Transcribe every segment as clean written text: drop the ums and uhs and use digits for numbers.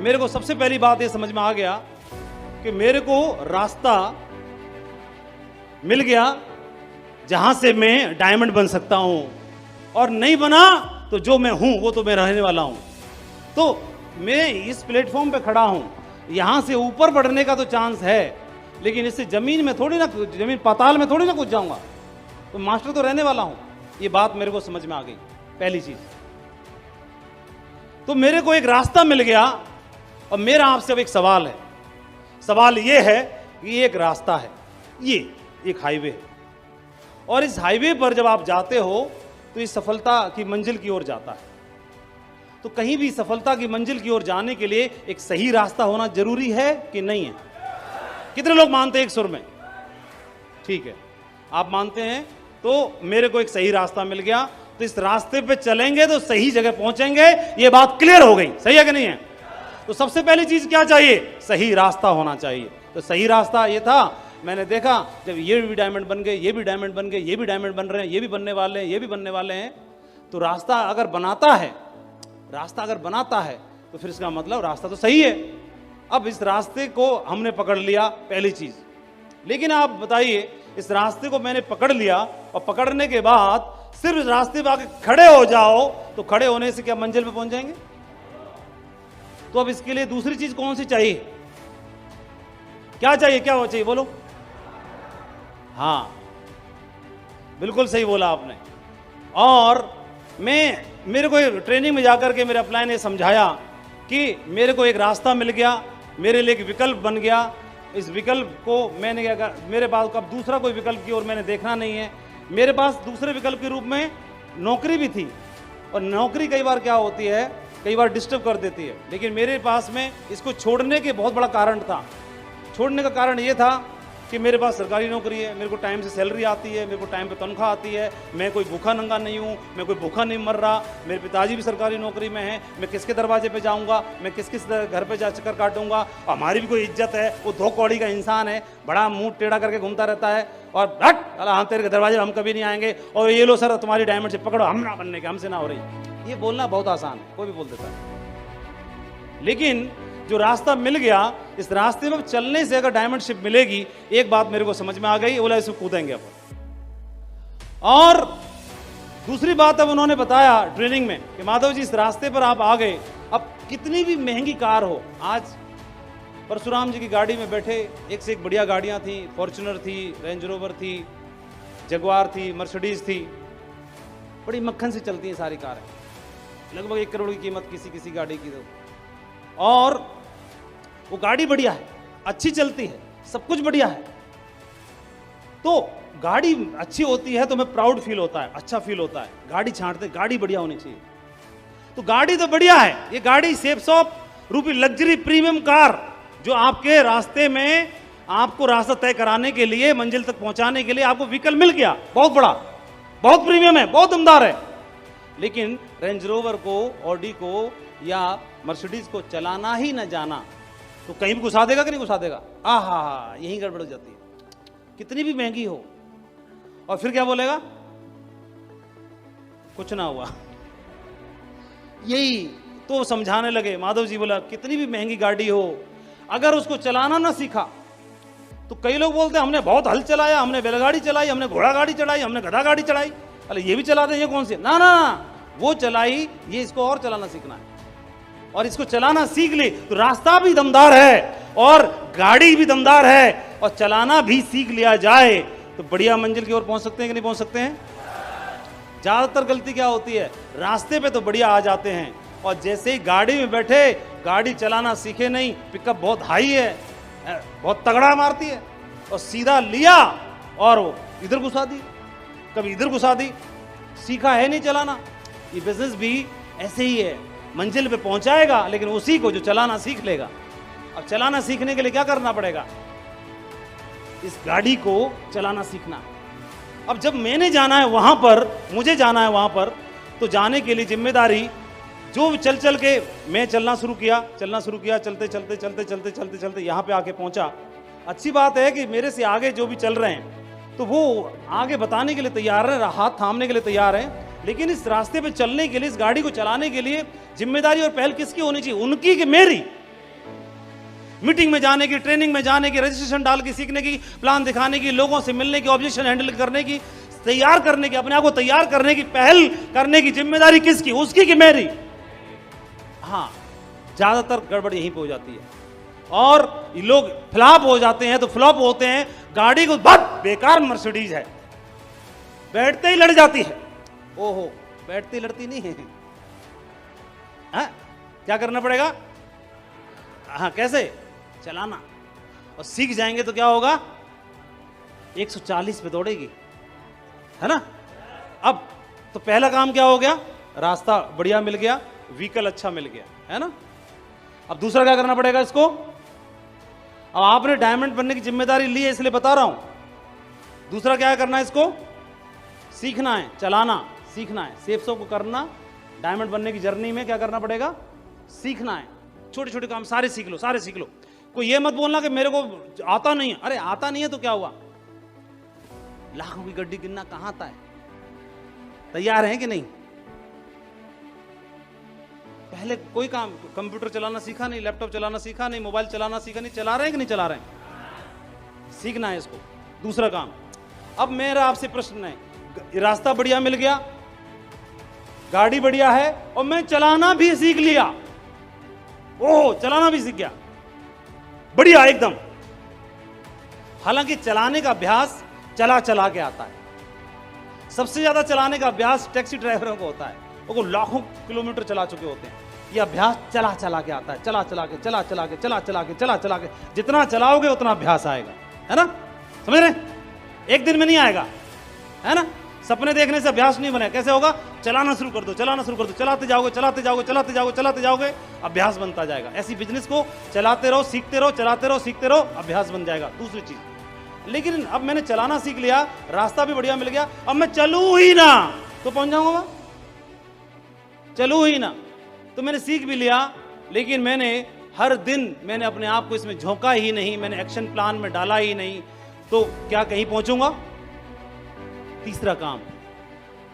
मेरे को सबसे पहली बात ये समझ में आ गया कि मेरे को रास्ता मिल गया जहां से मैं डायमंड बन सकता हूं, और नहीं बना तो जो मैं हूं वो तो मैं रहने वाला हूं। तो मैं इस प्लेटफॉर्म पे खड़ा हूं, यहां से ऊपर बढ़ने का तो चांस है, लेकिन इससे जमीन में थोड़ी ना, जमीन पाताल में थोड़ी ना कूद जाऊंगा, तो मास्टर तो रहने वाला हूं। ये बात मेरे को समझ में आ गई, पहली चीज। तो मेरे को एक रास्ता मिल गया, और मेरा आपसे अब एक सवाल है। सवाल ये है कि एक रास्ता है, ये एक हाईवे है, और इस हाईवे पर जब आप जाते हो तो इस सफलता की मंजिल की ओर जाता है। तो कहीं भी सफलता की मंजिल की ओर जाने के लिए एक सही रास्ता होना जरूरी है कि नहीं है? कितने लोग मानते हैं एक सुर में? ठीक है, आप मानते हैं। तो मेरे को एक सही रास्ता मिल गया, तो इस रास्ते पे चलेंगे तो सही जगह पहुंचेंगे, ये बात क्लियर हो गई। सही है कि नहीं है? तो सबसे पहली चीज क्या चाहिए? सही रास्ता होना चाहिए। तो सही रास्ता ये था, मैंने देखा जब ये भी डायमंड बन गए, ये भी डायमंड बन गए, ये भी डायमंड बन रहे हैं, ये भी बनने वाले हैं, ये भी बनने वाले हैं, तो रास्ता अगर बनाता है, तो फिर इसका मतलब रास्ता तो सही है। अब इस रास्ते को हमने पकड़ लिया, पहली चीज। लेकिन आप बताइए, इस रास्ते को मैंने पकड़ लिया, और पकड़ने के बाद सिर्फ इस रास्ते पे आके खड़े हो जाओ, तो खड़े होने से क्या मंजिल पे पहुंच जाएंगे? तो अब इसके लिए दूसरी चीज कौन सी चाहिए? क्या चाहिए? क्या हो चाहिए? बोलो। हाँ, बिल्कुल सही बोला आपने। और मेरे को ट्रेनिंग में जाकर के मेरे अपलाइन ने समझाया कि मेरे को एक रास्ता मिल गया, मेरे लिए एक विकल्प बन गया। इस विकल्प को मैंने क्या कहा, मेरे पास अब दूसरा कोई विकल्प की ओर मैंने देखना नहीं है। मेरे पास दूसरे विकल्प के रूप में नौकरी भी थी, और नौकरी कई बार क्या होती है, कई बार डिस्टर्ब कर देती है। लेकिन मेरे पास में इसको छोड़ने के बहुत बड़ा कारण था। छोड़ने का कारण ये था कि मेरे पास सरकारी नौकरी है, मेरे को टाइम से सैलरी आती है, मेरे को टाइम पे तनख्वाह आती है, मैं कोई भूखा नंगा नहीं हूँ, मैं कोई भूखा नहीं मर रहा, मेरे पिताजी भी सरकारी नौकरी में हैं, मैं किसके दरवाजे पे जाऊँगा, मैं किस किस घर पे जा चक्कर काटूंगा, हमारी भी कोई इज्जत है। वो दो कौड़ी का इंसान है, बड़ा मुंह टेढ़ा करके घूमता रहता है, और हट हम तेरे दरवाजे हम कभी नहीं आएंगे, और ये लो सर तुम्हारी डायमंड से पकड़ो, हम ना बनने के, हमसे ना हो रही। ये बोलना बहुत आसान है, कोई भी बोल देता है। लेकिन जो रास्ता मिल गया, इस रास्ते में चलने से अगर डायमंड शिप मिलेगी, एक बात मेरे को समझ में आ गई, बोला इसमें कूदेंगे अपन। और दूसरी बात अब उन्होंने बताया ट्रेनिंग में कि माधव जी इस रास्ते पर आप आ गए, अब कितनी भी महंगी कार हो, आज परशुराम जी की गाड़ी में बैठे, एक से एक बढ़िया गाड़ियां थी, फॉर्च्यूनर थी, रेंज रोवर थी, जगुआर थी, मर्सिडीज थी, बड़ी मक्खन से चलती हैं सारी कारें, लगभग 1 करोड़ की कीमत किसी किसी गाड़ी की। तो और वो गाड़ी बढ़िया है, अच्छी चलती है, सब कुछ बढ़िया है। तो गाड़ी अच्छी होती है तो हमें प्राउड फील होता है, अच्छा फील होता है, गाड़ी छांटते, गाड़ी बढ़िया होनी चाहिए। तो गाड़ी तो बढ़िया है, ये गाड़ी सेफसॉप रूपी लग्जरी प्रीमियम कार, जो आपके रास्ते में आपको रास्ता तय कराने के लिए, मंजिल तक पहुंचाने के लिए आपको व्हीकल मिल गया, बहुत बड़ा, बहुत प्रीमियम है, बहुत दमदार है। लेकिन रेंज रोवर को, ऑडी को या मर्सिडीज को चलाना ही न जाना, तो कहीं भी घुसा देगा कि नहीं घुसा देगा? आहा, यही गड़बड़ हो जाती है, कितनी भी महंगी हो। और फिर क्या बोलेगा? कुछ ना हुआ। यही तो समझाने लगे। माधव जी बोला कितनी भी महंगी गाड़ी हो, अगर उसको चलाना ना सीखा, तो कई लोग बोलते हैं हमने बहुत हल चलाया, हमने बैलगाड़ी चलाई, हमने घोड़ा गाड़ी चलाई, हमने गधा गाड़ी चलाई, अरे ये भी चला दे, ये कौन सी? ना ना, वो चलाई, ये इसको और चलाना सीखना है, और इसको चलाना सीख ले तो रास्ता भी दमदार है और गाड़ी भी दमदार है, और चलाना भी सीख लिया जाए तो बढ़िया मंजिल की ओर पहुंच सकते हैं कि नहीं पहुंच सकते हैं? ज्यादातर गलती क्या होती है, रास्ते पे तो बढ़िया आ जाते हैं, और जैसे ही गाड़ी में बैठे, गाड़ी चलाना सीखे नहीं, पिकअप बहुत हाई है, बहुत तगड़ा मारती है, और सीधा लिया और वो इधर घुसा दी, कभी इधर घुसा दी, सीखा है नहीं चलाना। ये बिजनेस भी ऐसे ही है, मंजिल पे पहुंचाएगा लेकिन उसी को जो चलाना सीख लेगा। अब चलाना सीखने के लिए क्या करना पड़ेगा? इस गाड़ी को चलाना सीखना। अब जब मैंने जाना है वहां पर, मुझे जाना है वहां पर, तो जाने के लिए जिम्मेदारी, जो चल चल के मैं चलना शुरू किया, चलते चलते चलते चलते चलते चलते यहाँ पे आके पहुंचा। अच्छी बात है कि मेरे से आगे जो भी चल रहे हैं तो वो आगे बताने के लिए तैयार है, हाथ थामने के लिए तैयार है, लेकिन इस रास्ते पे चलने के लिए, इस गाड़ी को चलाने के लिए जिम्मेदारी और पहल किसकी होनी चाहिए? उनकी कि मेरी? मीटिंग में जाने की, ट्रेनिंग में जाने की, रजिस्ट्रेशन डाल के सीखने की, प्लान दिखाने की, लोगों से मिलने की, ऑब्जेक्शन हैंडल करने की, तैयार करने की, अपने आप को तैयार करने की, पहल करने की जिम्मेदारी किसकी? उसकी कि मेरी? हाँ, ज्यादातर गड़बड़ यहीं पे हो जाती है और लोग फ्लॉप हो जाते हैं। तो फ्लॉप होते हैं, गाड़ी को बहुत बेकार मर्सिडीज है, बैठते ही लड़ जाती है। ओहो, बैठती लड़ती नहीं है। हाँ, क्या करना पड़ेगा? हाँ, कैसे चलाना, और सीख जाएंगे तो क्या होगा? 140 पे दौड़ेगी, है ना। अब तो पहला काम क्या हो गया? रास्ता बढ़िया मिल गया, व्हीकल अच्छा मिल गया, है ना। अब दूसरा क्या करना पड़ेगा इसको? अब आपने डायमंड बनने की जिम्मेदारी ली है इसलिए बता रहा हूं। दूसरा क्या करना है? इसको सीखना है, चलाना सीखना है। सेफ्सो को करना, डायमंड बनने की जर्नी में क्या करना पड़ेगा? सीखना है। छोटे छोटे काम सारे सीख लो, सारे सीख लो। कोई ये मत बोलना कि मेरे को आता नहीं है। अरे आता नहीं है तो क्या हुआ? लाखों की गड्डी गिनना कहां आता है? तैयार हैं कि नहीं? पहले कोई काम, कंप्यूटर चलाना सीखा नहीं, लैपटॉप चलाना सीखा नहीं, मोबाइल चलाना सीखा नहीं, चला रहे हैं कि नहीं चला रहे हैं? सीखना है इसको। दूसरा काम। अब मेरा आपसे प्रश्न है, रास्ता बढ़िया मिल गया, गाड़ी बढ़िया है और मैं चलाना भी सीख लिया। ओह, चलाना भी सीख गया, बढ़िया एकदम। हालांकि चलाने का अभ्यास चला चला के आता है। सबसे ज्यादा चलाने का अभ्यास टैक्सी ड्राइवरों को होता है, वो लाखों किलोमीटर चला चुके होते हैं। ये अभ्यास चला चला के आता है, चला चला के, चला चला के, चला चला के, चला चला के। जितना चलाओगे उतना अभ्यास आएगा, है ना। समझ रहे? एक दिन में नहीं आएगा, है ना। सपने देखने से अभ्यास नहीं बने। कैसे होगा? चलाना शुरू कर दो, चलाना शुरू कर दो, चलाते जाओगे, चलाते जाओगे, चलाते जाओगे, चलाते जाओगे, अभ्यास बनता जाएगा। ऐसी बिजनेस को चलाते रहो, सीखते रहो, चलाते रहो, सीखते रहो, अभ्यास बन जाएगा। दूसरी चीज, लेकिन अब मैंने चलाना सीख लिया, रास्ता भी बढ़िया मिल गया, अब मैं चलूं ही ना तो पहुंच जाऊंगा वहां। चलूं ही ना तो मैंने सीख भी लिया, लेकिन मैंने हर दिन मैंने अपने आप को इसमें झोंका ही नहीं, मैंने एक्शन प्लान में डाला ही नहीं, तो क्या कहीं पहुंचूंगा? तीसरा काम,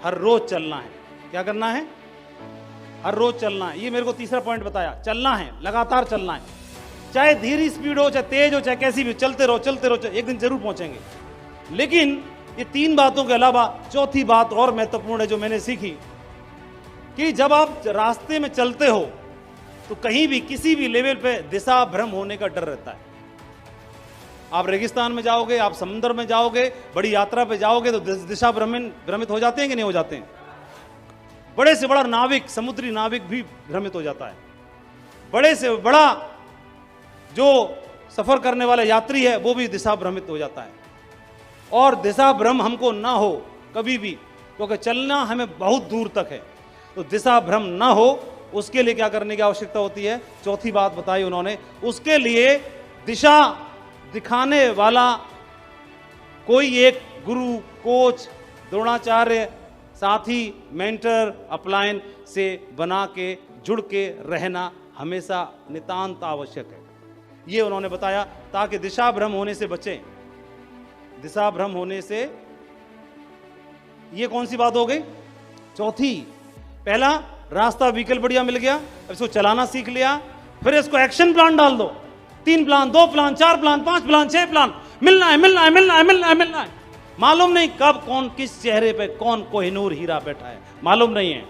हर रोज चलना है। क्या करना है? हर रोज चलना है। ये मेरे को तीसरा पॉइंट बताया, चलना है, लगातार चलना है। चाहे धीरे स्पीड हो, चाहे तेज हो, चाहे कैसी भी, चलते रहो, चलते रहो, एक दिन जरूर पहुंचेंगे। लेकिन ये तीन बातों के अलावा चौथी बात और महत्वपूर्ण है जो मैंने सीखी, कि जब आप रास्ते में चलते हो तो कहीं भी किसी भी लेवल पे दिशा भ्रम होने का डर रहता है। आप रेगिस्तान में जाओगे, आप समुद्र में जाओगे, बड़ी यात्रा पे जाओगे तो दिशा भ्रमित हो जाते हैं कि नहीं हो जाते हैं? बड़े से बड़ा नाविक, समुद्री नाविक भी भ्रमित हो जाता है। बड़े से बड़ा जो सफर करने वाला यात्री है वो भी दिशा भ्रमित हो जाता है। और दिशा भ्रम हमको ना हो कभी भी, क्योंकि चलना हमें बहुत दूर तक है। तो दिशा भ्रम ना हो, उसके लिए क्या करने की आवश्यकता होती है? चौथी बात बताई उन्होंने। उसके लिए दिशा दिखाने वाला कोई एक गुरु, कोच, द्रोणाचार्य, साथी, मेंटर, अपलाइन से बना के, जुड़ के रहना हमेशा नितांत आवश्यक है। ये उन्होंने बताया, ताकि दिशा भ्रम होने से बचें। दिशा भ्रम होने से, ये कौन सी बात हो गई? चौथी। पहला, रास्ता व्हीकल बढ़िया मिल गया, अब इसको चलाना सीख लिया। फिर इसको एक्शन प्लान डाल दो, 3 plan, 2 plan, 4 plan, 5 plan, 6 plan. मिलना है, मिलना है, मिलना है, मिलना है, मिलना है। मालूम नहीं कब कौन किस चेहरे पे कौन कोहिनूर हीरा बैठा है, मालूम नहीं है।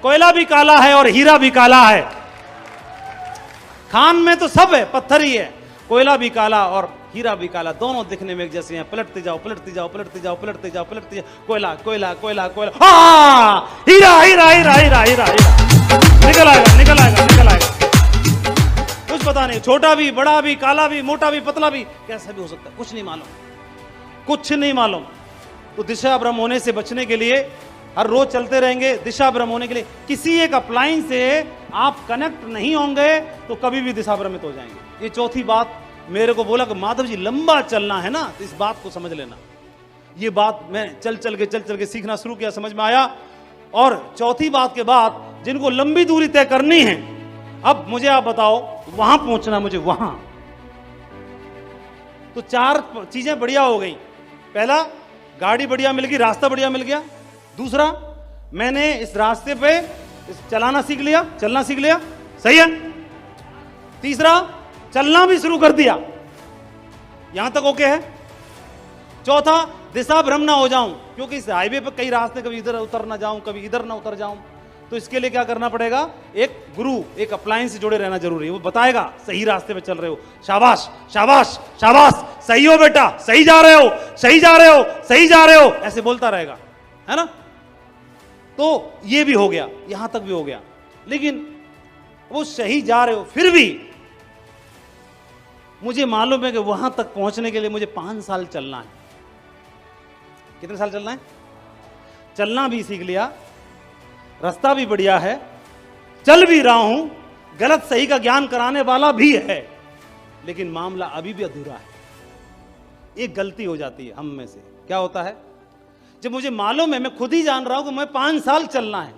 कोयला भी काला है और हीरा भी काला है। खान में तो सब है, पत्थर ही है। कोयला भी काला और हीरा भी काला, दोनों दिखने में एक जैसे हैं। पलटते जाओ, पलटते जाओ, पलटते जाओ, पलटते जाओ, पलटते जाओ। कोयला, कोयला, कोयला, कोयला, हाँ, हीरा, हीरा, हीरा, हीरा, हीरा, हीरा। निकल आएगा, निकल आएगा, निकल आएगा। कुछ पता नहीं, छोटा भी, बड़ा भी, काला भी, मोटा भी, पतला भी, कैसा भी हो सकता है, कुछ नहीं मालूम, कुछ नहीं मालूम। तो दिशा भ्रम होने से बचने के लिए हर रोज चलते रहेंगे। दिशा भ्रम होने के लिए किसी एक अपलाइन से आप कनेक्ट नहीं होंगे तो कभी भी दिशा भ्रमित हो जाएंगे। ये चौथी बात मेरे को बोला कि माधव जी लंबा चलना है ना, तो इस बात को समझ लेना। ये बात मैं चल चल के सीखना शुरू किया, समझ में आया। और चौथी बात के बाद, जिनको लंबी दूरी तय करनी है, अब मुझे आप बताओ, वहां पहुंचना, मुझे वहां। तो 4 चीजें बढ़िया हो गई। पहला, गाड़ी बढ़िया मिल गई, रास्ता बढ़िया मिल गया। दूसरा, मैंने इस रास्ते पे चलाना सीख लिया, चलना सीख लिया, सही है। तीसरा, चलना भी शुरू कर दिया। यहां तक ओके है। चौथा, दिशा भ्रम ना हो जाऊं, क्योंकि इस हाईवे पर कई रास्ते, कभी इधर उतर ना जाऊं, कभी इधर ना उतर जाऊं। तो इसके लिए क्या करना पड़ेगा, एक गुरु, एक अप्लायंस से जुड़े रहना जरूरी है। वो बताएगा सही रास्ते पे चल रहे हो, शाबाश शाबाश शाबाश, सही हो बेटा, सही जा रहे हो, सही जा रहे हो, सही जा रहे हो, ऐसे बोलता रहेगा, है ना। तो ये भी हो गया, यहां तक भी हो गया। लेकिन वो सही जा रहे हो, फिर भी मुझे मालूम है कि वहां तक पहुंचने के लिए मुझे 5 साल चलना है। कितने साल चलना है? चलना भी सीख लिया, रास्ता भी बढ़िया है, चल भी रहा हूं, गलत सही का ज्ञान कराने वाला भी है, लेकिन मामला अभी भी अधूरा है। एक गलती हो जाती है हम में से। क्या होता है, जब मुझे मालूम है, मैं खुद ही जान रहा हूं कि मैं 5 साल चलना है,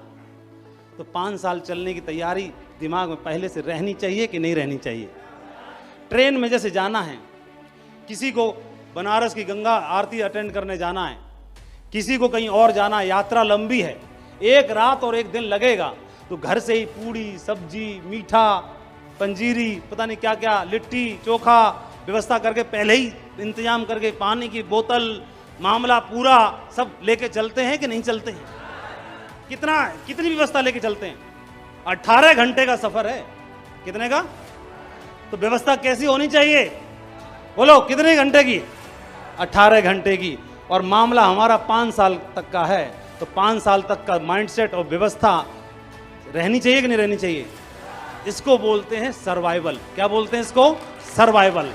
तो 5 साल चलने की तैयारी दिमाग में पहले से रहनी चाहिए कि नहीं रहनी चाहिए। ट्रेन में जैसे जाना है, किसी को बनारस की गंगा आरती अटेंड करने जाना है, किसी को कहीं और जाना है, यात्रा लंबी है, 1 रात और 1 दिन लगेगा, तो घर से ही पूड़ी सब्जी, मीठा, पंजीरी, पता नहीं क्या क्या, लिट्टी चोखा व्यवस्था करके, पहले ही इंतजाम करके, पानी की बोतल, मामला पूरा सब लेके चलते हैं कि नहीं चलते हैं? कितनी व्यवस्था लेके चलते हैं? 18 घंटे का सफर है। कितने का? तो व्यवस्था कैसी होनी चाहिए? बोलो, कितने घंटे की? 18 घंटे की। और मामला हमारा 5 साल तक का है, तो 5 साल तक का माइंडसेट और व्यवस्था रहनी चाहिए कि नहीं रहनी चाहिए? इसको बोलते हैं सर्वाइवल। क्या बोलते हैं इसको? सर्वाइवल।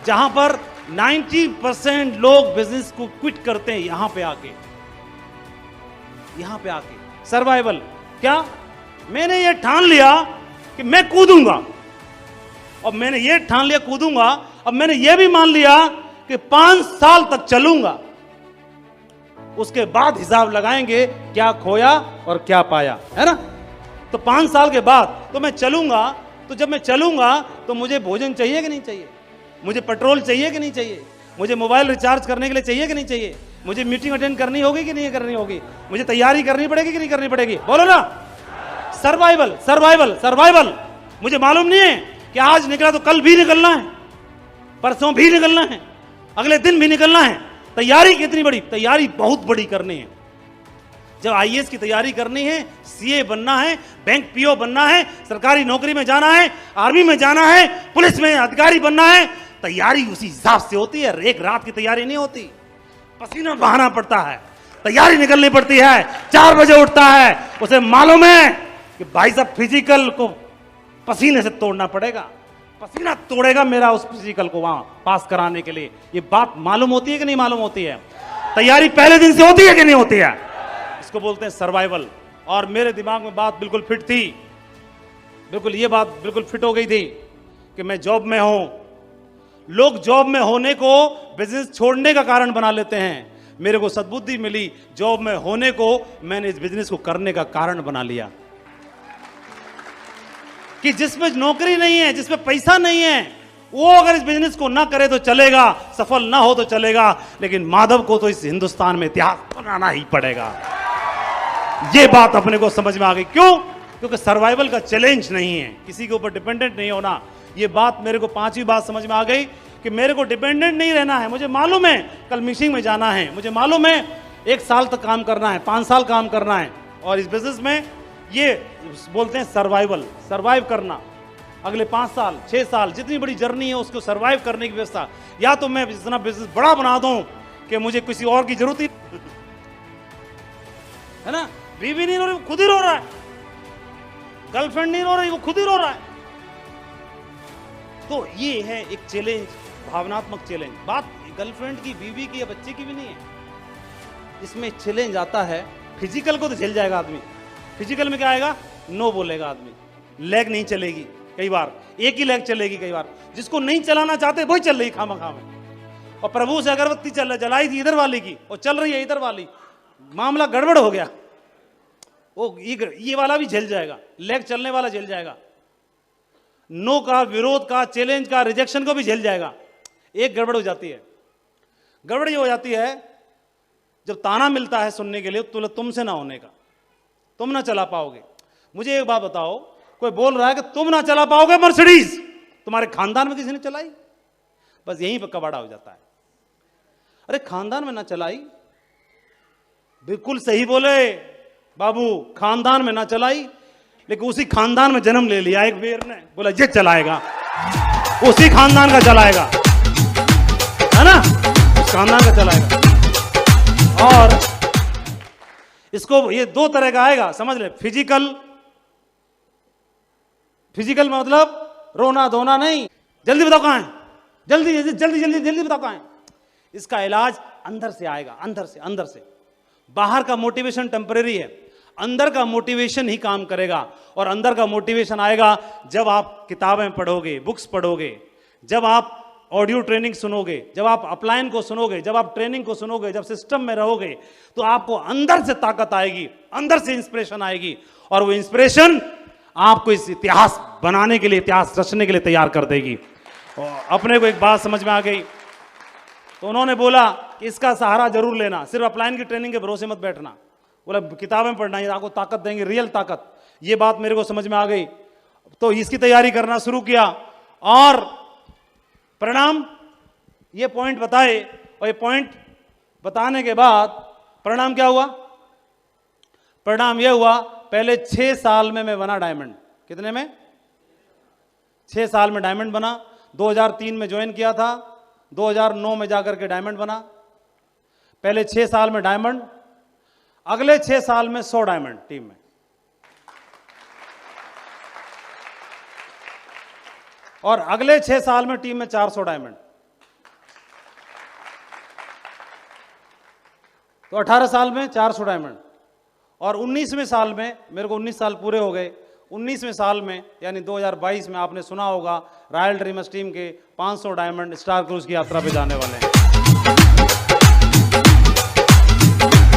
जहां पर 90% लोग बिजनेस को क्विट करते हैं, यहां पे आके सर्वाइवल। क्या? मैंने ये ठान लिया कि मैं कूदूंगा, और मैंने ये ठान लिया कूदूंगा, अब मैंने ये भी मान लिया कि 5 साल तक चलूंगा, उसके बाद हिसाब लगाएंगे क्या खोया और क्या पाया, है ना। तो 5 साल के बाद तो मैं चलूंगा, तो जब मैं चलूंगा तो मुझे भोजन चाहिए कि नहीं चाहिए? मुझे पेट्रोल चाहिए कि नहीं चाहिए? मुझे मोबाइल रिचार्ज करने के लिए चाहिए कि नहीं चाहिए? मुझे मीटिंग अटेंड करनी होगी कि नहीं करनी होगी? मुझे तैयारी करनी पड़ेगी कि नहीं करनी पड़ेगी? बोलो ना। Survival survival survival. मुझे मालूम नहीं है कि आज निकला तो कल भी निकलना है, परसों भी निकलना है, अगले दिन भी निकलना है। तैयारी कितनी बड़ी? तैयारी बहुत बड़ी करनी है। जब आईएएस की तैयारी करनी है, सीए बनना है, बैंक पीओ बनना है, सरकारी नौकरी में जाना है, आर्मी में जाना है, पुलिस में अधिकारी बनना है, तैयारी उसी हिसाब से होती है। एक रात की तैयारी नहीं होती, पसीना बहाना पड़ता है, तैयारी निकलनी पड़ती है। 4 बजे उठता है, उसे मालूम है कि भाई साहब फिजिकल को पसीने से तोड़ना पड़ेगा, पसीना तोड़ेगा मेरा उस फिजिकल को वहां पास कराने के लिए। ये बात मालूम होती है कि नहीं मालूम होती है? तैयारी पहले दिन से होती है कि नहीं होती है? इसको बोलते हैं सर्वाइवल। और मेरे दिमाग में बात बिल्कुल फिट थी, बिल्कुल ये बात बिल्कुल फिट हो गई थी कि मैं जॉब में हूं। लोग जॉब में होने को बिजनेस छोड़ने का कारण बना लेते हैं। मेरे को सद्बुद्धि मिली, जॉब में होने को मैंने इस बिजनेस को करने का कारण बना लिया। कि जिसमें नौकरी नहीं है, जिसमें पैसा नहीं है, वो अगर इस बिजनेस को ना करे तो चलेगा, सफल ना हो तो चलेगा, लेकिन माधव को तो इस हिंदुस्तान में इतिहास बनाना ही पड़ेगा। ये बात अपने को समझ में आ गई। क्यों? क्योंकि सर्वाइवल का चैलेंज नहीं है, किसी के ऊपर डिपेंडेंट नहीं होना। ये बात मेरे को 5वीं बात समझ में आ गई कि मेरे को डिपेंडेंट नहीं रहना है। मुझे मालूम है कल मीटिंग में जाना है, मुझे मालूम है 1 साल तक काम करना है, 5 साल काम करना है, और इस बिजनेस में ये बोलते हैं सर्वाइवल, सर्वाइव करना। अगले 5 साल 6 साल जितनी बड़ी जर्नी है उसको सर्वाइव करने की व्यवस्था। या तो मैं इतना बिजनेस बड़ा बना दूं कि मुझे किसी और की जरूरत ही है ना। बीवी नहीं रो रही, वो खुद ही रो रहा है, गर्लफ्रेंड नहीं रो रही, वो खुद ही रो रहा है। तो ये है एक चैलेंज, भावनात्मक चैलेंज। बात गर्लफ्रेंड की, बीवी की या बच्चे की भी नहीं है, इसमें चैलेंज आता है। फिजिकल को तो झेल जाएगा आदमी, फिजिकल में क्या आएगा? नो बोलेगा आदमी, लेग नहीं चलेगी, कई बार एक ही लेग चलेगी, कई बार जिसको नहीं चलाना चाहते वही चल रही खामा में। और प्रभु से अगरबत्ती जलाई थी इधर वाली की, और चल रही है इधर वाली, मामला गड़बड़ हो गया। वो ये वाला भी झेल जाएगा, लेग चलने वाला झेल जाएगा, नो का, विरोध का, चैलेंज का, रिजेक्शन को भी झेल जाएगा। एक गड़बड़ हो जाती है। गड़बड़ ये हो जाती है जब ताना मिलता है सुनने के लिए तो तुमसे ना होने का, तुम ना चला पाओगे। मुझे एक बात बताओ, कोई बोल रहा है कि तुम ना चला पाओगे मर्सिडीज, तुम्हारे खानदान में किसी ने चलाई? बस यहीं पर कबाड़ा हो जाता है। अरे खानदान में ना चलाई, बिल्कुल सही बोले बाबू, खानदान में ना चलाई, लेकिन उसी खानदान में जन्म ले लिया एक वीर ने, बोला ये चलाएगा, उसी खानदान का चलाएगा, है ना, उस खानदान का चलाएगा। और इसको ये दो तरह का आएगा, समझ ले। फिजिकल मतलब रोना धोना नहीं, जल्दी बताओ कहां है, जल्दी जल्दी जल्दी जल्दी जल्दी बताओ कहां है। इसका इलाज अंदर से आएगा, अंदर से। बाहर का मोटिवेशन टेम्परेरी है, अंदर का मोटिवेशन ही काम करेगा। और अंदर का मोटिवेशन आएगा जब आप किताबें पढ़ोगे, बुक्स पढ़ोगे, जब आप ऑडियो ट्रेनिंग सुनोगे, जब आप अपलाइन को सुनोगे, जब आप ट्रेनिंग को सुनोगे, जब सिस्टम में रहोगे, तो आपको अंदर से ताकत आएगी, अंदर से इंस्पिरेशन आएगी। और वो इंस्पिरेशन आपको इस इतिहास बनाने के लिए, इतिहास रचने के लिए तैयार कर देगी। और अपने को एक बात समझ में आ गई, तो उन्होंने बोला कि इसका सहारा जरूर लेना, सिर्फ अपलाइन की ट्रेनिंग के भरोसे मत बैठना, बोला किताबें पढ़ना, ये आपको ताकत देंगे, रियल ताकत। ये बात मेरे को समझ में आ गई, तो इसकी तैयारी करना शुरू किया। और परिणाम ये पॉइंट बताए, और ये पॉइंट बताने के बाद परिणाम क्या हुआ? परिणाम ये हुआ, पहले 6 साल में मैं बना डायमंड। कितने में? 6 साल में डायमंड बना। 2003 में ज्वाइन किया था, 2009 में जाकर के डायमंड बना। पहले 6 साल में डायमंड, अगले 6 साल में 100 डायमंड टीम में, और अगले 6 साल में टीम में 400 डायमंड। तो 18 साल में 400 डायमंड। और 19वें साल में, मेरे को 19 साल पूरे हो गए, 19वें साल में यानी 2022 में आपने सुना होगा रॉयल ड्रीमर्स टीम के 500 डायमंड स्टार क्रूज की यात्रा पे जाने वाले हैं।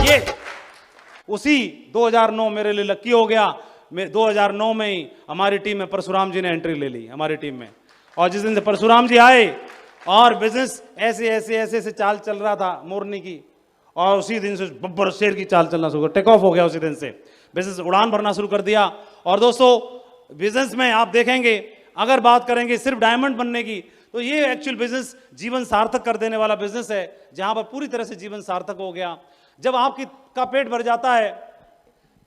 ये उसी 2009 मेरे लिए लकी हो गया। 2009 में ही हमारी टीम में परशुराम जी ने एंट्री ले ली हमारी टीम में। और जिस दिन से परशुराम जी आए और बिजनेस ऐसे ऐसे ऐसे ऐसे चाल चल रहा था मोरनी की, और उसी दिन से बब्बर शेर की चाल चलना शुरू, टेक ऑफ हो गया। उसी दिन से बिजनेस उड़ान भरना शुरू कर दिया। और दोस्तों बिजनेस में आप देखेंगे, अगर बात करेंगे सिर्फ डायमंड बनने की, तो ये एक्चुअल बिजनेस जीवन सार्थक कर देने वाला बिजनेस है, जहां पर पूरी तरह से जीवन सार्थक हो गया। जब आपकी का पेट भर जाता है,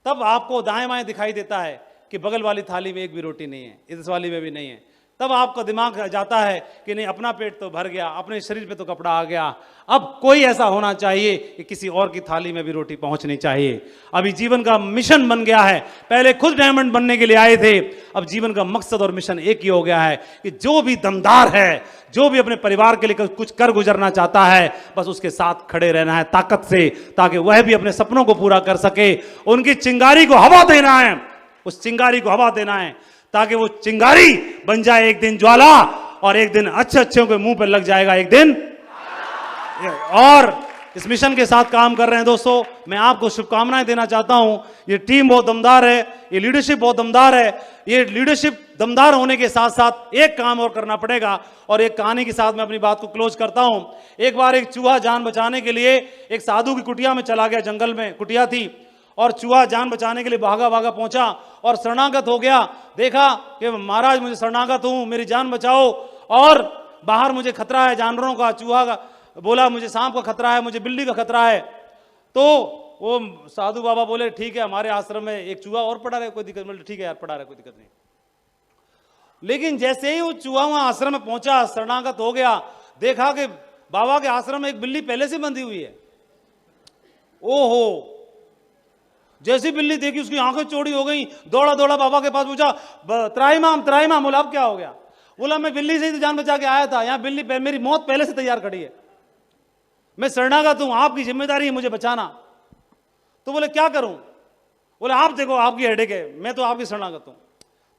तब आपको दाएं बाएं दिखाई देता है कि बगल वाली थाली में एक भी रोटी नहीं है, इस वाली में भी नहीं है। तब आपका दिमाग जाता है कि नहीं, अपना पेट तो भर गया, अपने शरीर पे तो कपड़ा आ गया, अब कोई ऐसा होना चाहिए कि किसी और की थाली में भी रोटी पहुंचनी चाहिए। अभी जीवन का मिशन बन गया है। पहले खुद डायमंड बनने के लिए आए थे, अब जीवन का मकसद और मिशन एक ही हो गया है कि जो भी दमदार है, जो भी अपने परिवार के लिए कुछ कर गुजरना चाहता है, बस उसके साथ खड़े रहना है ताकत से, ताकि वह भी अपने सपनों को पूरा कर सके। उनकी चिंगारी को हवा देना है, उस चिंगारी को हवा देना है, ताकि वो चिंगारी बन जाए एक दिन ज्वाला, और एक दिन अच्छे अच्छे के मुंह पर लग जाएगा एक दिन। और इस मिशन के साथ काम कर रहे हैं दोस्तों, मैं आपको शुभकामनाएं देना चाहता हूं। ये टीम बहुत दमदार है, ये लीडरशिप बहुत दमदार है। ये लीडरशिप दमदार होने के साथ साथ एक काम और करना पड़ेगा, और एक कहानी के साथ मैं अपनी बात को क्लोज करता हूं। एक बार एक चूहा जान बचाने के लिए एक साधु की कुटिया में चला गया, जंगल में कुटिया थी, और चूहा जान बचाने के लिए भागा भागा पहुंचा और शरणागत हो गया। देखा कि महाराज मुझे शरणागत हूं, मेरी जान बचाओ, और बाहर मुझे खतरा है जानवरों का। चूहा का बोला मुझे सांप का खतरा है, मुझे बिल्ली का खतरा है। तो वो साधु बाबा बोले ठीक है, हमारे आश्रम में एक चूहा और पड़ा रहे, कोई दिक्कत नहीं। ठीक है यार, पड़ा रहे, कोई दिक्कत नहीं। लेकिन जैसे ही वो चूहा वहां आश्रम में पहुंचा, शरणागत हो गया, देखा कि बाबा के आश्रम में एक बिल्ली पहले से बंधी हुई है। ओहो, जैसी बिल्ली देखी उसकी आंखें चौड़ी हो गई, दौड़ा दौड़ा बाबा के पास पूछा, त्राईमाम त्राईमाम। बोला अब क्या हो गया? बोला मैं बिल्ली से ही तो जान बचा के आया था, यहाँ बिल्ली मेरी मौत पहले से तैयार खड़ी है, मैं शरणागत हूं, आपकी जिम्मेदारी है मुझे बचाना। तो बोले क्या करूं? बोले आप देखो, आपकी हेडेक है, मैं तो आपकी शरणागत हूं।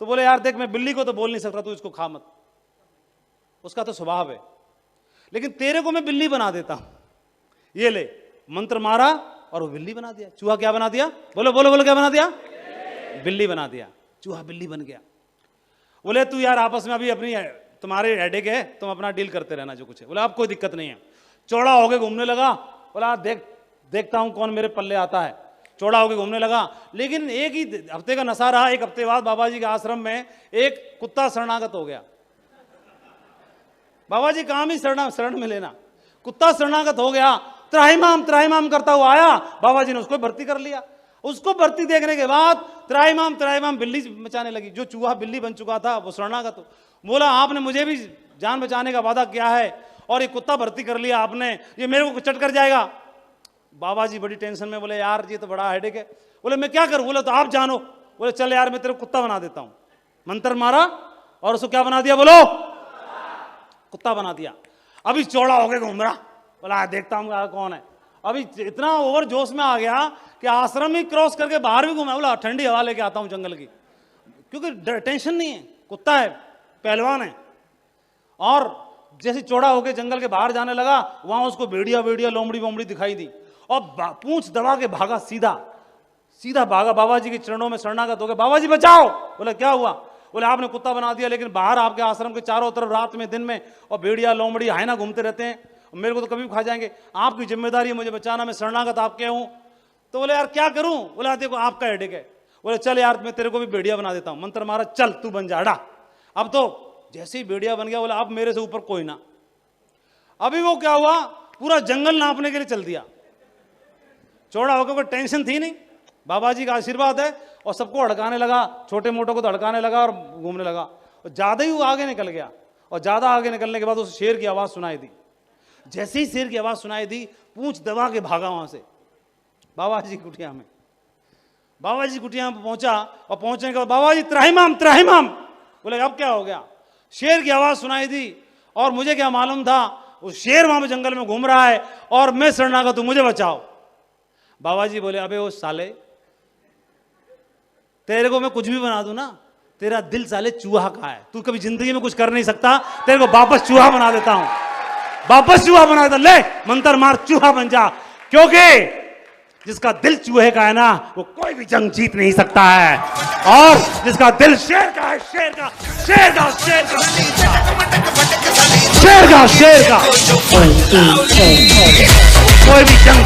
तो बोले यार देख, मैं बिल्ली को तो बोल नहीं सकता, तू इसको खा मत, उसका तो स्वभाव है, लेकिन तेरे को मैं बिल्ली बना देता हूं। ये ले, मंत्र मारा और वो बिल्ली बना दिया। चूहा क्या बना दिया? बोलो बोलो बोलो, क्या बना दिया? बिल्ली बना दिया। चूहा बिल्ली बन गया। बोले तू यार आपस में अभी अपनी तुम्हारे हेडेक है, तुम अपना डील करते रहना जो कुछ है। बोला अब कोई दिक्कत नहीं है। चौड़ा होके घूमने लगा। बोला देखता हूं कौन मेरे पल्ले आता है। चौड़ा होके घूमने लगा। लेकिन एक ही हफ्ते का नशा रहा। एक हफ्ते बाद बाबा जी के आश्रम में एक कुत्ता शरणागत हो गया। बाबा जी काम ही शरण में लेना। कुत्ता शरणागत हो गया, त्राहिमाम करता हुआ आया, बाबा जी ने उसको भर्ती कर लिया। उसको भर्ती देखने के बाद त्राहिमाम बिल्ली मचाने लगी। जो चूहा बिल्ली बन चुका था वो शरणागत हो। बोला आपने मुझे भी जान बचाने का वादा किया है और ये कुत्ता भर्ती कर लिया आपने, ये मेरे को चट कर जाएगा। बाबा जी बड़ी टेंशन में बोले यार ये तो बड़ा हेडेक है। बोले मैं क्या करूं? बोले तो आप जानो। बोले चल यार मैं तेरे को कुत्ता बना देता हूं। मंत्र मारा और उसको क्या बना दिया? बोलो कुत्ता बना दिया। अभी चौड़ा होके घूम रहा। बोला देखता हूं कौन है। अभी इतना ओवर जोश में आ गया कि आश्रम ही क्रॉस करके बाहर भी घूमा। बोला ठंडी हवा लेके आता हूं जंगल की, क्योंकि टेंशन नहीं है, कुत्ता है, पहलवान है। और जैसे चौड़ा होके जंगल के बाहर जाने लगा, वहां उसको भेड़िया लोमड़ी दिखाई दी और पूंछ दबा के भागा, सीधा भागा। बाबा जी के चरणों में शरणागत हो गए। बाबा जी बचाओ। बोले क्या हुआ? बोले आपने कुत्ता बना दिया, लेकिन बाहर आपके आश्रम के चारों तरफ रात में दिन में और भेड़िया लोमड़ी हायना घूमते रहते हैं, मेरे को तो कभी भी खा जाएंगे। आपकी जिम्मेदारी है मुझे बचाना, मैं शरणागत आपके हूं। तो बोले यार क्या करूं? बोला देखो आपका हेडेक है। बोले चल यार मैं तेरे को भी भेड़िया बना देता हूं। मंत्र मारा, चल तू बन जा। अब तो जैसे ही भेड़िया बन गया, बोला अब मेरे से ऊपर कोई ना। अभी वो क्या हुआ, पूरा जंगल नापने के लिए चल दिया। चौड़ा होकर कोई टेंशन थी नहीं, बाबा जी का आशीर्वाद है। और सबको अड़काने लगा, छोटे मोटों को तो अड़काने लगा और घूमने लगा। और ज्यादा ही वो आगे निकल गया। और ज्यादा आगे निकलने के बाद उस शेर की आवाज सुनाई दी। जैसे ही शेर की आवाज सुनाई दी, पूंछ दबा के भागा वहां से बाबा जी कुटिया में। बाबा जी कुटिया में पहुंचा और पहुंचने के बाद बाबा जी त्राहिमाम। बोले अब क्या हो गया? शेर की आवाज सुनाई दी और मुझे क्या मालूम था वो शेर वहां पे जंगल में घूम रहा है और मैं शरणागत हूं, मुझे बचाओ। बाबा जी बोले अबे वो साले, तेरे को मैं कुछ भी बना दूं ना, तेरा दिल साले चूहा का है, तू कभी जिंदगी में कुछ कर नहीं सकता, तेरे को वापस चूहा बना देता हूं, वापस चूहा बना देता। ले मंत्र मार, चूहा बन जा। क्योंकि जिसका दिल चूहे का है ना, वो कोई भी जंग जीत नहीं सकता है। और जिसका दिल शेर का है, शेर का कोई भी जंग